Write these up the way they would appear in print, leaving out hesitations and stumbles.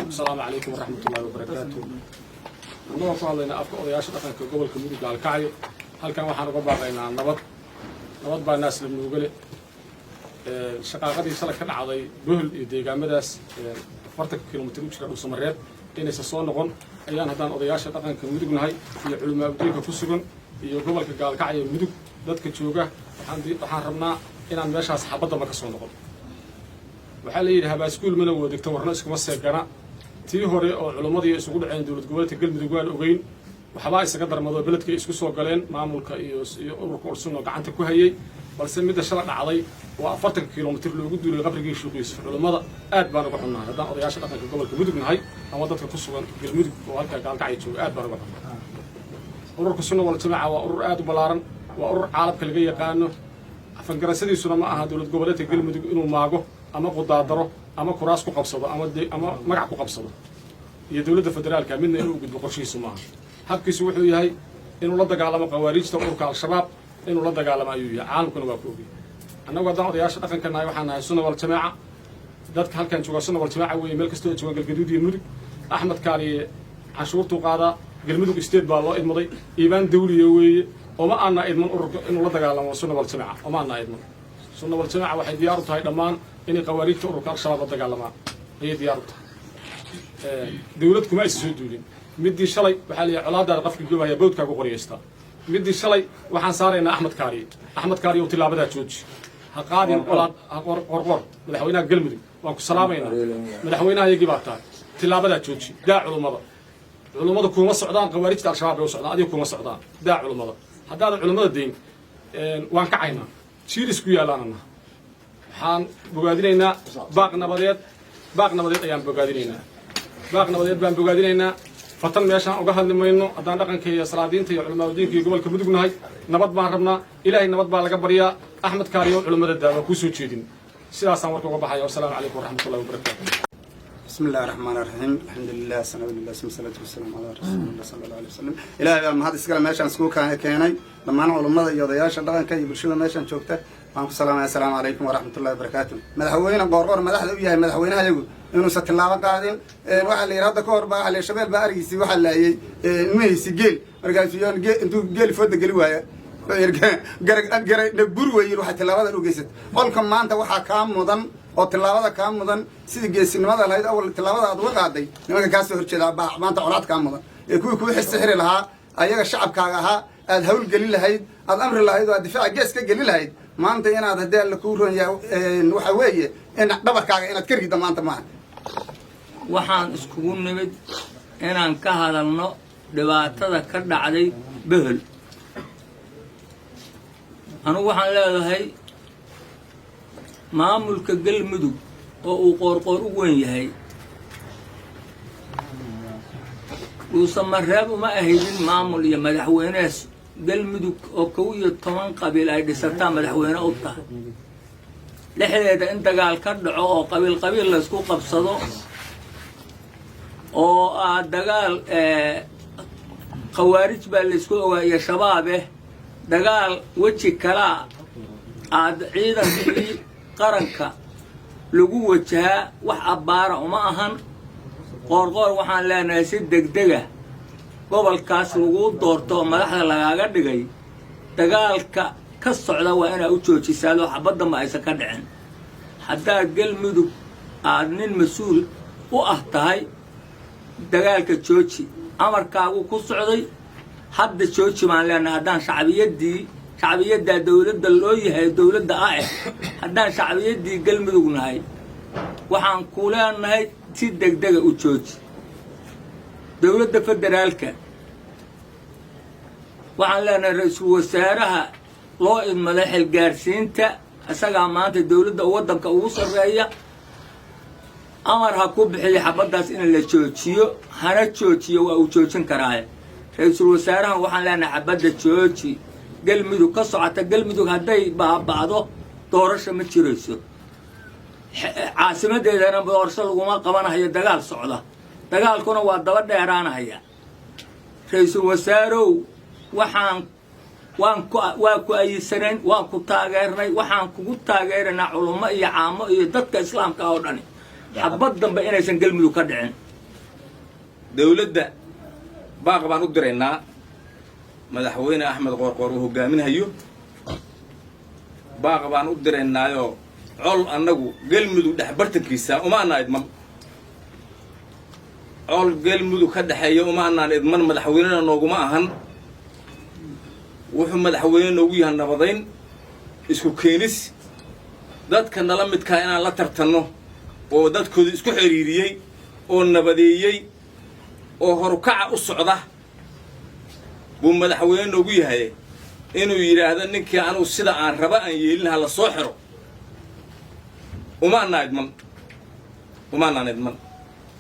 السلام عليكم ورحمة الله وبركاته. أنا أقول لنا أفكار أضياش دخل كقبل كمدة على الكعي هل كان واحد ربع بين نبض بين الناس اللي بنقول الشقاقة دي صار كان عضي بهل يدي مدرس فرتك كيلومتر وشرب وسمرات إن الصون نقول أيام هذا أضياش دخل كمدة جنهاي في علماء بديك كفسرون يقبل كقال الكعي مدة ضد كتشوجة وحرمنا إن عن ماشى أصحابنا ما كسون نقول وحالي هذا سكول منه ودكتور ناس كمسة جنا tii hore oo culimadii isugu dhaceen dawlad goboleedka galmudug waan ogeyn waxba isaga darmado beledka isku soo galeen maamulka iyo ururka ursuno gacanta ku hayay balse mid shala dhacday waa 40 kilomitir loogu duulay qabrigii shuqiis culimada aad baan uga xunnaa hadaan odayaasha dhaqanka gobolka mudug nahay ama dadka ku sugan galmudug oo halka gaalkacay jooga aad baan uga xunnaa ururka sunno wal jamaa waa urur aad u balaaran waa urur caalamka laga yaqaano afangarasadiisuna ma aha dawlad goboleedka galmudug inuu maago ama qudaadaro ama kuraas ku qabsado ama magac ku qabsado iyo dawladda federaalka midna inuu gudbo qorshihiisu maaha habkiisu wuxuu yahay inuu la dagaalamo qawaariijta ururka al-shabaab inuu la dagaalamo ayuu yahay caalamkuna waa ku ogay annagu haddaan odayaasha dhaqanka nahay waxaan nahay sunna wal jamaa dadka halkan jooga sunna wal jamaa weeye meel kastoo jooga galgaduud iyo mudug axmed kaariye canshuurtu qaada galmudug state baa loo idmaday iibaan dawliye weeye oma aana idman ururka inuu la dagaalamo sunna wal jamaa oma aana idman sunna wal jamaa waxay diyaar u tahay dhammaan inay qawaariijta ururka al-shabaab la dagaalamaan ayay diyaar u tahay dawlad kuma aysan soo duulin midii shalay waxaa la colaadaada qafka goobaya boodkaagu qoriyeysta midii shalay waxaan saaraynaa axmed kaariye oo tilaabadaa jooji ha qaadin colaad qorqor madaxweynaha galmudug waan ku salaamaynaa madaxweynaha iyagii baa tahay tilaabadaa jooji daa culummada kuma socdaan qawaariijta al-shabaab bay u socdaan adiga kuma socdaan daa culummada haddaadan culummada dayn waan kacaynaa jiiris ku yaalaanana waxaan bogaadinaynaa baaq nabadeed ayaan bogaadinaynaa baaq nabadeed baan bogaadinaynaa fatan meeshaan uga hadli mayno haddaan dhaqanka iyo salaadiinta iyo culimaada diinka iyo gobolka mudug nahay nabad baan rabnaa ilaahay nabad baa laga baryaa axmed kaariyo culimada daawa ku soo jeedin sidaasaan warka uga baxaya wassalaamu calaykum waraxmatullahi wabarakaatu بسم الله الرحمن الرحيم الحمد لله سنة الله والصلاة والسلام على رسول الله صلى الله عليه وسلم إلهي ما هذا السلام ماشان سكوك كاني لما أنا علماء يضياش دغن كي برشلونة ماشان شوكته معكم السلام عليكم ورحمة الله وبركاته مدحوينا قرقر مدحنا وياه مدحوينها يقول إنه ست الله قاعدين واحد اللي يرد كوربا على الشباب باريسي واحد اللي ميسي جيل رجال فيون أنتو جيل فود جلوها جرى نبروي يروح تلاوة الوجيست قولكم ما أنت واحد كام مدن oo tilaabada ka mudan sida geesinimada lahayd awal tilaabada aad uga qaaday nimanka ka soo horjeeda maanta colaad ka mudan ee kuwii xisixiri lahaa ayaga shacabkaaga ahaa aad hawl gelin lahayd aad amri lahayd oo difaac gees ka gelin lahayd maanta inaad hadee la ku roon yahay waxa weeye in dhabarkaaga inaad ka rido maanta ma waxaan iskugu nimid inaan ka hadalno dhibaatada ka dhacday behel anigu waxaan leedahay maamulka galmudug oo uu qoorqoor u weyn yahay وسمرهاب وما أهيدين معمول يا مدحويناس galmudug oo 12 qabiil ay dhisataa madaxweyne u tahay lixdeeda in dagaal ka dhaco oo qabiil la isku qabsado oo dagaal qawaarij baa la isku ogaaya shabaab dagaal waji kala ciidankii qaranka lagu wajaha wax abaara uma ahan qoorqoor waxaan leenahay si degdega gobolkaas lagu doorto madaxda lagaaga dhigay dagaalka ka socda waa inay u joojisaa xabadda ma aysan ka dhicin hadaa galmudug nin mas'uul u ah tahay dagaalka jooji amarkaagu ku socday hadda jooji maan leenahay hadaan shacbiyada dawladda loo yahay dawladda hadaan shacbiyadii galmudug nahay waxaan ku leenahay si degdega u jooji dawladda federaalka waxaan leenahay ra'iisul wasaaraha loo idmaday xilgaarsiinta asaga maanta dawladda waddanka ugu sareeya amar ha ku bixiyo xabadaas in la joojiyo hana joojiyo waa uu joojin karaa ra'iisul wasaaraha waxaan leenahay xabada jooji galmudug ka socota galmudug haday baabado doorasho ma jirayso caasimadeedana doorasho laguma qabanayo dagaal socda dagaalkuna waa daba dheeraanaya ra'iisul wasaarow waan ku ayisanayn waan ku taageernay waxaan kugu taageeranaa culummo iyo caamo iyo dadka islaamka oo dhan xabad dambe inaysan galmudug ka dhicin dawladda baaq baan u diraynaa madaxweyne axmed qoorqoor uu hogaaminayo baaq baan u diraynaayoo col annagu galmudug dhexbartankiisa uma annaa idman col galmudug ka dhexeeya uma annaan idman madaxweynena nooguma ahan wuxuu madaxweyne noogu yahay nabadayn isku keenis dadka nala midkaa inaan la tartanno oo dadkooda isku xiriiriyey oo nabadeeyey oo horukaca u socda buu madaxweyne noogu yahay inuu yidhaahdo ninkii anugu sida aan raba aan yeelin ha la soo xiro uma annaa idman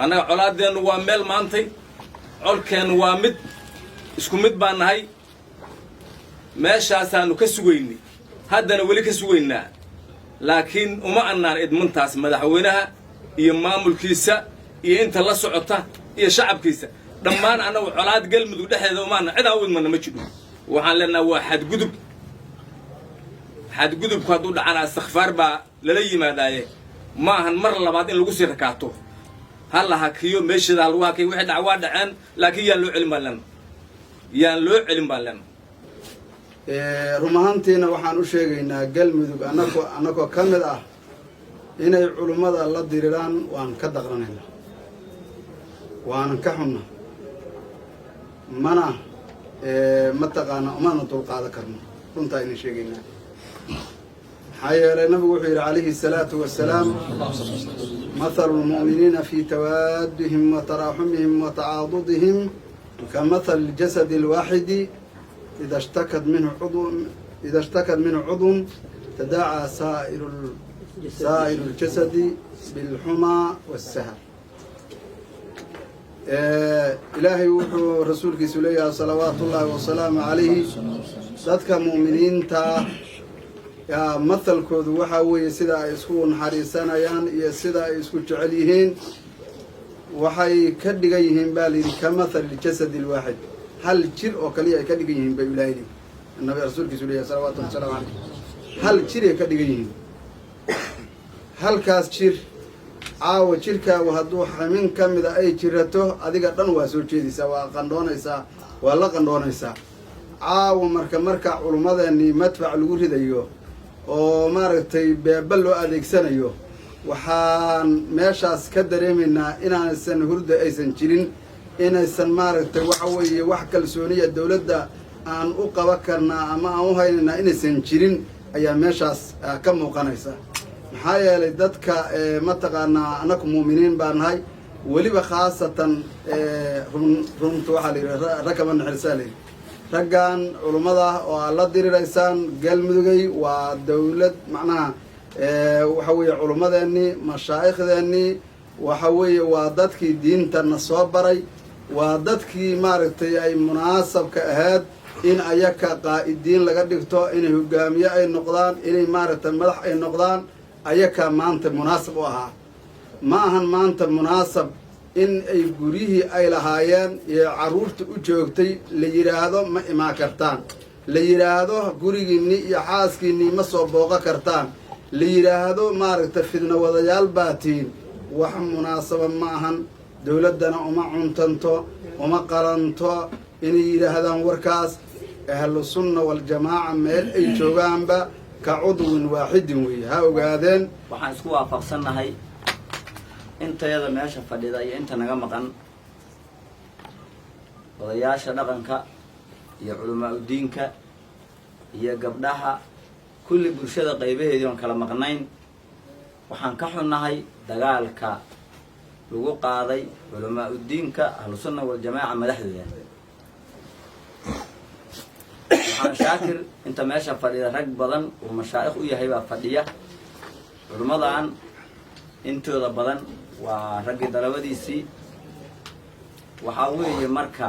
annaga colaaddeennu waa meel maantay colkeennu waa mid isku mid baan nahay meeshaasaannu ka sugaynay haddana weli ka sugaynaa laakiin uma annaan idmantaas madaxweynaha iyo maamulkiisa iyo inta la socota iyo shacabkiisa dhammaan annagu colaad galmudug dhexdeeda uma annan cid aan u idmanna ma jidho waxaan leenaha waa xadgudubku hadduu dhacana istikfaar baa lala yimaadaaye ma ahan mar labaad in lagu sii rakaato ha la hakiyo meesheeda ha lagu hakiyo wixii dhac waa dhaceen laakiin yaan loo celin baan leenaha run ahaantiina waxaan u sheegaynaa galmudug annagoo ka mid ah inay culummada la diriraan waan ka daqranayna waanan ka xunna mana mataqaana umana dulqaadan karno runtaa idin sheegaynaa maxaa yeelay nabigu wuxuu yidhi calayhi الsalaatu wasalaam mathalu lmu'miniina fi tawaadihim wa taraaxumihim wa tacaadudihim ka mathali اljasadi اlwaaxidi إذا اشتكت منه عضو تداعى سائر الجسد بالحمى والسهر إلهي وحو رسولك سليا صلوات الله وسلامه عليه dadka mu'miniinta yaa mathalkoodu waxa weeye sida ay isku naxariisanayaan iyo sida ay isku jecel yihiin waxay ka dhigan yihiin baa layidhi ka mathali ljasadi alwaaxid hal jir oo kaliya ay ka dhigan yihiin bay ilaahaydi nabi rasuulkiisu leeyahay salawaatu wasalaamu calayh hal jir ay ka dhigan yihiin halkaas jir caawa jirkaagu hadduu xamin ka mida ay jirato adiga dhan waa soo jeedaysaa waa qandhoonaysaa waa la qandhoonaysaa caawa marka culummadeennii madfac lagu ridayo oo maaragtay beeba loo adeegsanayo waxaan meeshaas ka dareemaynaa inaanaysan hurda aysan jirin inaysan maaragtay waxa weeye wax kalsooniya dawladda aan u qaban karnaa ama aan u haynaynaa inaysan jirin ayaa meeshaas ka muuqanaysa maxaa yeelay dadka mataqaanaa annaku mu'miniin baa nahay weliba khaasatan runta waxaa la yidhi ragama naxirsaa layidhi raggan culummada oo aad la diriraysaan galmudugay waa dawlad macnaha waxa weeye culummadeennii mashaa'ikhdeennii waxa weeye waa dadkii diintana soo baray waa dadkii maaragtay ay munaasabka ahayd in ayaka qaa'idiin laga dhigto inay hogaamiye ay noqdaan inay maaragtay madax ay noqdaan ayakaa maanta munaasab u ahaa ma ahan maanta munaasab in ay guryihii ay lahaayeen iyo carruurta u joogtay la yidhaahdo ma imaan kartaan la yidhaahdo gurigiinnii iyo xaaskiinnii ma soo booqo kartaan la yidhaahdo maaragtay fidna wadayaal baa tihiin wax munaasaba ma ahan dawladdana uma cuntanto uma qalanto inay yidhaahdaan warkaas ahlu sunna waljamaaca meel ay joogaanba ka cudwin waaxidin weeye ha ogaadeen waxaan isku waafaqsannahay intayada meesha fadhida iyo inta naga maqan odayaasha dhaqanka iyo culamaa udiinka iyo gabdhaha kulli bulshada qaybaheedii oon kala maqnayn waxaan ka xunnahay dagaalka lagu qaaday culamaa udiinka ahlusunna waljamaaca madaxdooda waxaan shaakir inta meesha fadhida rag badan uu mashaa'ikh u yahay baa fadhiya culimmadan intooda badan waa raggii dalabadiisii waxaa weeye marka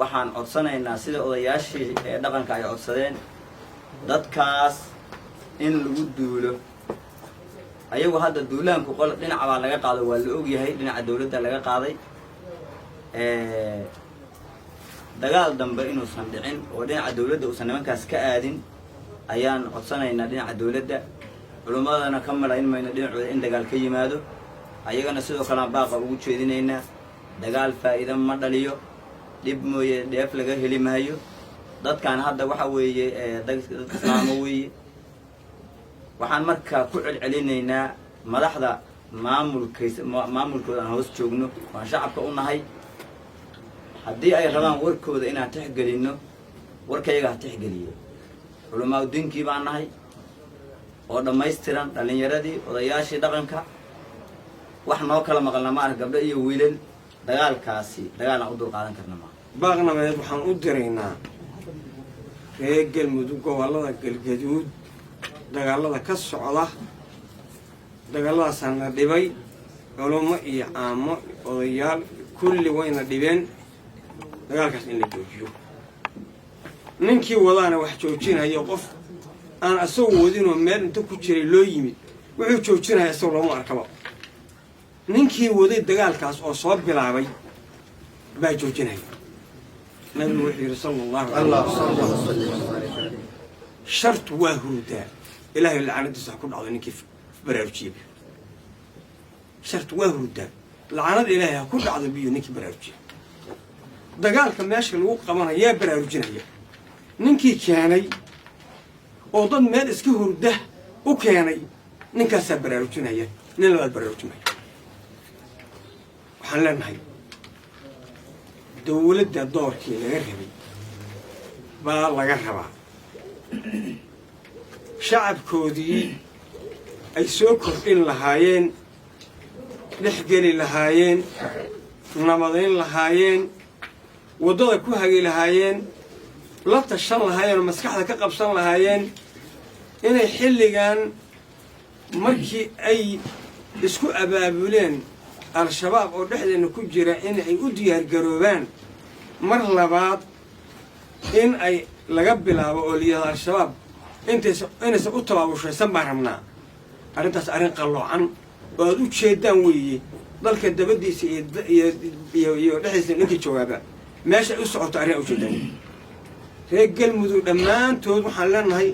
waxaan codsanaynaa sida odayaashii ee dhaqanka ay codsadeen dadkaas in lagu duulo ayagu hadda duulaanku qol dhinaca baa laga qaado waa la ogyahay dhinaca dawladda laga qaaday dagaal dambe inuusan dhicin oo dhinaca dawladda uusan nimankaas ka aadin ayaan codsanaynaa dhinaca dawladda culummadana ka malayn mayno dhinacooda in dagaal ka yimaado ayagana sidoo kalean baaqa ugu jeedinaynaa dagaal faa'iido ma dhaliyo dhib mooye dheef laga heli maayo dadkan hadda waxa weeye dad islaamo weeye waxaan markaa ku celcelinaynaa madaxda maamulkooda aan hoos joogno waan shacabka u nahay haddii ay rabaan warkooda inaan tixgelinno warkayaga ha tixgeliyo culamaa diinkii baan nahay oo dhammaystiran dhallinyaradii odayaashii dhaqanka wax noo kala maqalna ma arka gabdho iyo wiilal dagaalkaasi dagaal aan u dulqaadan karna ma baaqnameed waxaan u diraynaa reer galmudug gobollada galgaduud dagaalada ka socda dagaaladaasaan la dhibay culummo iyo caamo odayaal kulli wayna dhibeen dagaalkaas in la joojiyo ninkii wadaana wax joojinayo qof aan asagoo wadinoo meel inta ku jiray loo yimid wuxuu joojinaya asagoo looma arkaba ninkii waday dagaalkaas oo soo bilaabay baa joojinaya nabigu wuxuu yidhi sala allahu calayhi wasallam shartu waa hurudaa ilaahay lacanadiisa ha ku dhacdo ninkii baraarujiya shartu waa hurudaa lacanada ilaahay ha ku dhacdo biyo ninkii baraarujiya dagaalka meesha lagu qabanayo yaa baraarujinaya ninkii keenay oo dad meel iska hurda u keenay ninkaasaa baraarujinaya nin labaad baraarujinaya waxaan leenahay dawladda doorkii laga rabay baa laga rabaa shacabkoodii ay soo kordhin lahaayeen dhexgeli lahaayeen nabadayn lahaayeen waddada ku hagi lahaayeen la tashan lahaayeen oo maskaxda ka qabsan lahaayeen inay xilligan markii ay isku abaabuleen al-shabaab oo dhexdeena ku jira in ay u diyaargaroobaan mar labaad in ay laga bilaabo oo layihahdo al-shabaab inaysan u tabaabushaysan baan rabnaa arrintaas arrin qalloocan oo aad u jeedaan weeye dalka dabadiisa iyo dhexdiisa ninkii joogaaba meesha ay u socoto arrin aad u jeedaan reer galmudug dhammaantood waxaan leenahay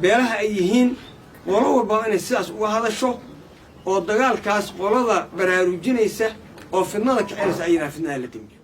beelaha ay yihiin qolo walbaba inay sidaas uga hadasho oo dagaalkaas qolada baraarujinaysa oo fidnada kicinaysa ayana fidnada la demiyo